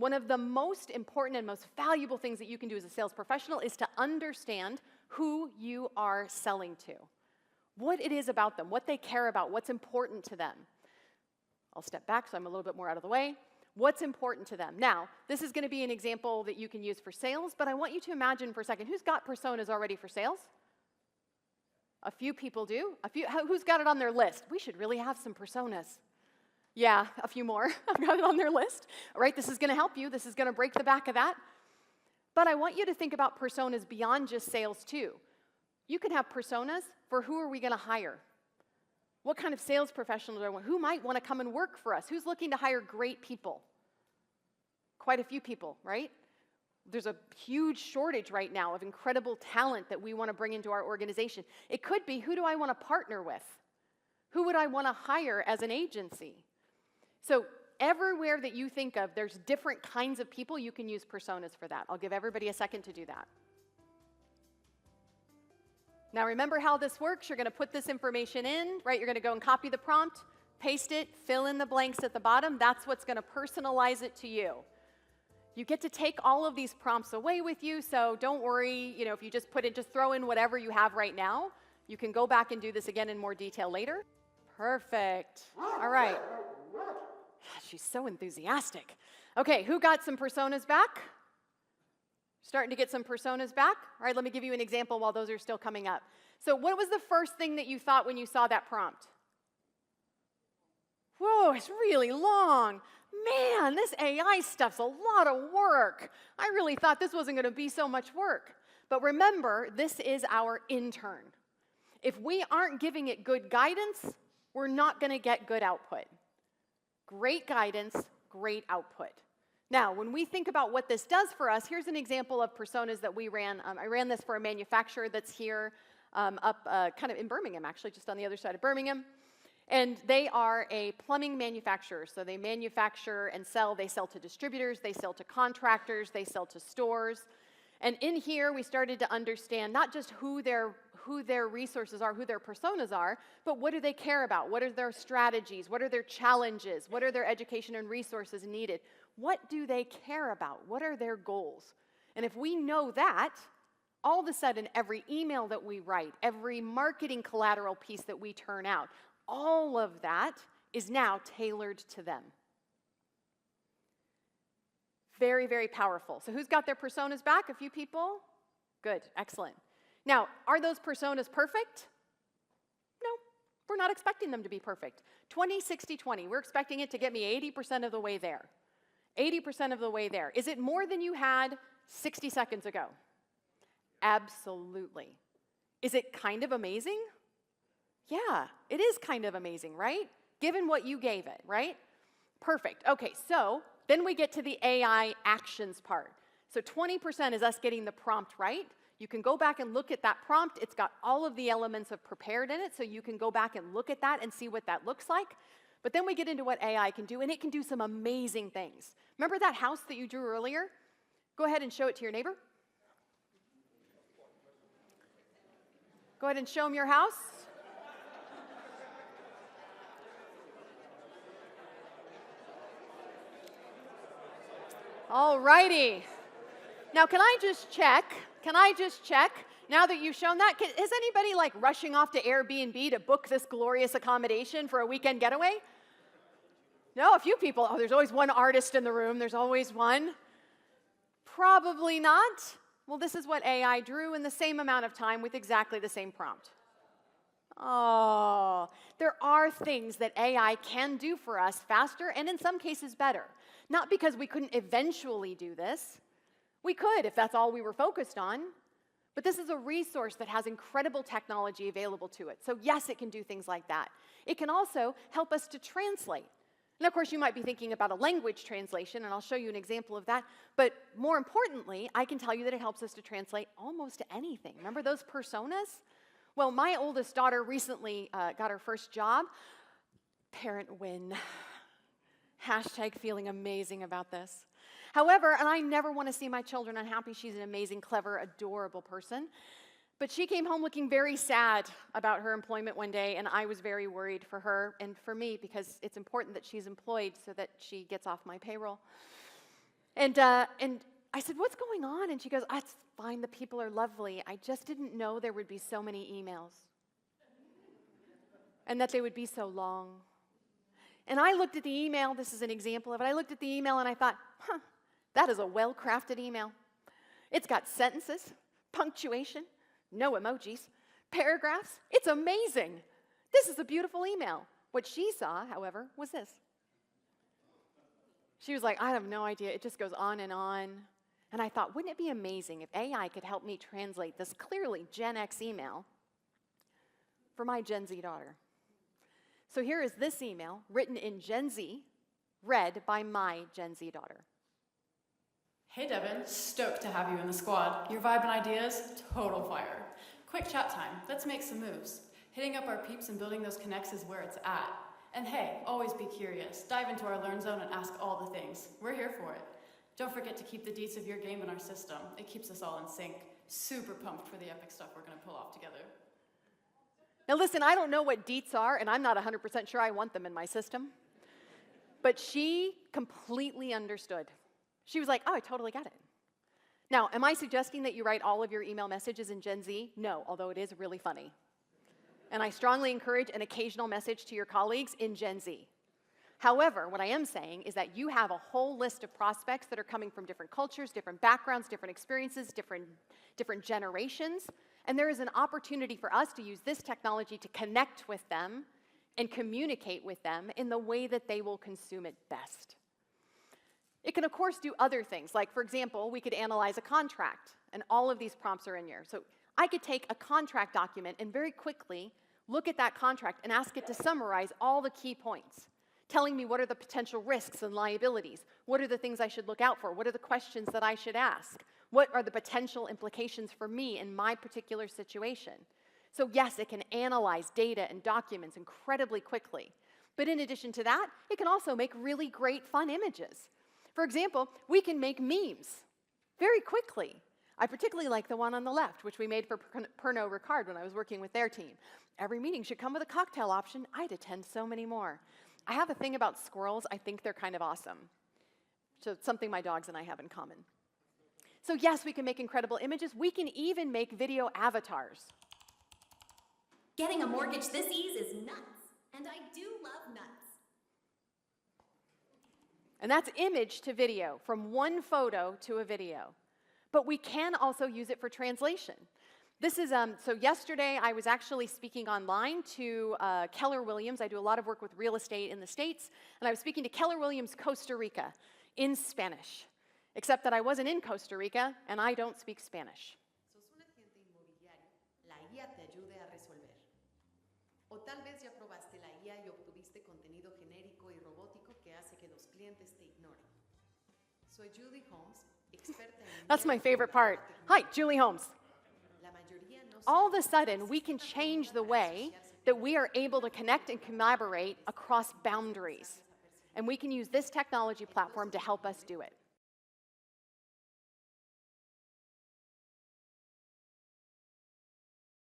one of the most important and most valuable things that you can do as a sales professional is to understand who you are selling to, what it is about them, what they care about, what's important to them. I'll step back so I'm a little bit more out of the way. What's important to them? Now, this is going to be an example that you can use for sales, but I want you to imagine for a second, who's got personas already for sales? A few people do. Who's got it on their list? We should really have some personas. Yeah, a few more. I've got it on their list. All right, this is going to help you. This is going to break the back of that. But I want you to think about personas beyond just sales too. You can have personas for who are we going to hire? What kind of sales professionals are we? Who might want to come and work for us? Who's looking to hire great people? Quite a few people, right? There's a huge shortage right now of incredible talent that we want to bring into our organization. It could be, who do I want to partner with? Who would I want to hire as an agency? So everywhere that you think of, there's different kinds of people. You can use personas for that. I'll give everybody a second to do that. Now remember how this works. You're going to put this information in, right? You're going to go and copy the prompt, paste it, fill in the blanks at the bottom. That's what's going to personalize it to you. You get to take all of these prompts away with you, so don't worry, if you just throw in whatever you have right now. You can go back and do this again in more detail later. Perfect. All right. She's so enthusiastic. Okay, who got some personas back? Starting to get some personas back? All right, let me give you an example while those are still coming up. So what was the first thing that you thought when you saw that prompt? Whoa, it's really long. Man, this AI stuff's a lot of work. I really thought this wasn't going to be so much work. But remember, this is our intern. If we aren't giving it good guidance, we're not going to get good output. Great guidance, great output. Now, when we think about what this does for us, here's an example of personas that we ran. I ran this for a manufacturer that's here up kind of in Birmingham, actually, just on the other side of Birmingham. And they are a plumbing manufacturer. So they manufacture and sell. They sell to distributors. They sell to contractors. They sell to stores. And in here, we started to understand not just who their resources are, who their personas are, but what do they care about? What are their strategies? What are their challenges? What are their education and resources needed? What do they care about? What are their goals? And if we know that, all of a sudden, every email that we write, every marketing collateral piece that we turn out, all of that is now tailored to them. Very, very powerful. So who's got their personas back? A few people? Good, excellent. Now, are those personas perfect? No, we're not expecting them to be perfect. 20, 60, 20. We're expecting it to get me 80% of the way there. 80% of the way there. Is it more than you had 60 seconds ago? Absolutely. Is it kind of amazing? Yeah, it is kind of amazing, right? Given what you gave it, right? Perfect. Okay, so then we get to the AI actions part. So 20% is us getting the prompt right. You can go back and look at that prompt. It's got all of the elements of prepared in it, so you can go back and look at that and see what that looks like. But then we get into what AI can do, and it can do some amazing things. Remember that house that you drew earlier? Go ahead and show it to your neighbor. Go ahead and show them your house. All righty. Now, can I just check, now that you've shown that, is anybody like rushing off to Airbnb to book this glorious accommodation for a weekend getaway? No, a few people. Oh, there's always one artist in the room. There's always one. Probably not. Well, this is what AI drew in the same amount of time with exactly the same prompt. Oh, there are things that AI can do for us faster and in some cases better. Not because we couldn't eventually do this. We could if that's all we were focused on. But this is a resource that has incredible technology available to it. So yes, it can do things like that. It can also help us to translate. And of course, you might be thinking about a language translation, and I'll show you an example of that. But more importantly, I can tell you that it helps us to translate almost anything. Remember those personas? Well, my oldest daughter recently got her first job. Parent win. Hashtag feeling amazing about this. However, and I never want to see my children unhappy. She's an amazing, clever, adorable person. But she came home looking very sad about her employment one day, and I was very worried for her and for me because it's important that she's employed so that she gets off my payroll. And I said, what's going on? And she goes, it's fine, the people are lovely. I just didn't know there would be so many emails and that they would be so long. And I looked at the email, this is an example of it. I looked at the email and I thought, that is a well-crafted email. It's got sentences, punctuation, no emojis, paragraphs. It's amazing. This is a beautiful email. What she saw, however, was this. She was like, I have no idea. It just goes on. And I thought, wouldn't it be amazing if AI could help me translate this clearly Gen X email for my Gen Z daughter? So here is this email written in Gen Z, read by my Gen Z daughter. Hey Devin, stoked to have you in the squad. Your vibe and ideas, total fire. Quick chat time, let's make some moves. Hitting up our peeps and building those connects is where it's at. And hey, always be curious. Dive into our Learn Zone and ask all the things. We're here for it. Don't forget to keep the deets of your game in our system. It keeps us all in sync. Super pumped for the epic stuff we're gonna pull off together. Now listen, I don't know what deets are, and I'm not 100% sure I want them in my system. But she completely understood. She was like, oh, I totally get it. Now, am I suggesting that you write all of your email messages in Gen Z? No, although it is really funny. And I strongly encourage an occasional message to your colleagues in Gen Z. However, what I am saying is that you have a whole list of prospects that are coming from different cultures, different backgrounds, different experiences, different generations, and there is an opportunity for us to use this technology to connect with them and communicate with them in the way that they will consume it best. It can, of course, do other things. Like, for example, we could analyze a contract, and all of these prompts are in here. So I could take a contract document and very quickly look at that contract and ask it to summarize all the key points, telling me what are the potential risks and liabilities, what are the things I should look out for, what are the questions that I should ask, what are the potential implications for me in my particular situation. So yes, it can analyze data and documents incredibly quickly. But in addition to that, it can also make really great fun images. For example, we can make memes very quickly. I particularly like the one on the left, which we made for Pernod Ricard when I was working with their team. Every meeting should come with a cocktail option. I'd attend so many more. I have a thing about squirrels. I think they're kind of awesome. So it's something my dogs and I have in common. So yes, we can make incredible images. We can even make video avatars. Getting a mortgage this ease is nuts, and I do love nuts. And that's image to video, from one photo to a video. But we can also use it for translation. This is, so yesterday I was actually speaking online to Keller Williams. I do a lot of work with real estate in the States, and I was speaking to Keller Williams Costa Rica in Spanish, except that I wasn't in Costa Rica, and I don't speak Spanish. Sos un agente inmobiliario, la IA te ayude a resolver. O tal vez ya probaste la IA y obtuviste contenido genérico y robótico que hace que los clientes te ignoren. Soy Julie Holmes, experta en... That's my favorite part. Hi, Julie Holmes. All of a sudden, we can change the way that we are able to connect and collaborate across boundaries. And we can use this technology platform to help us do it.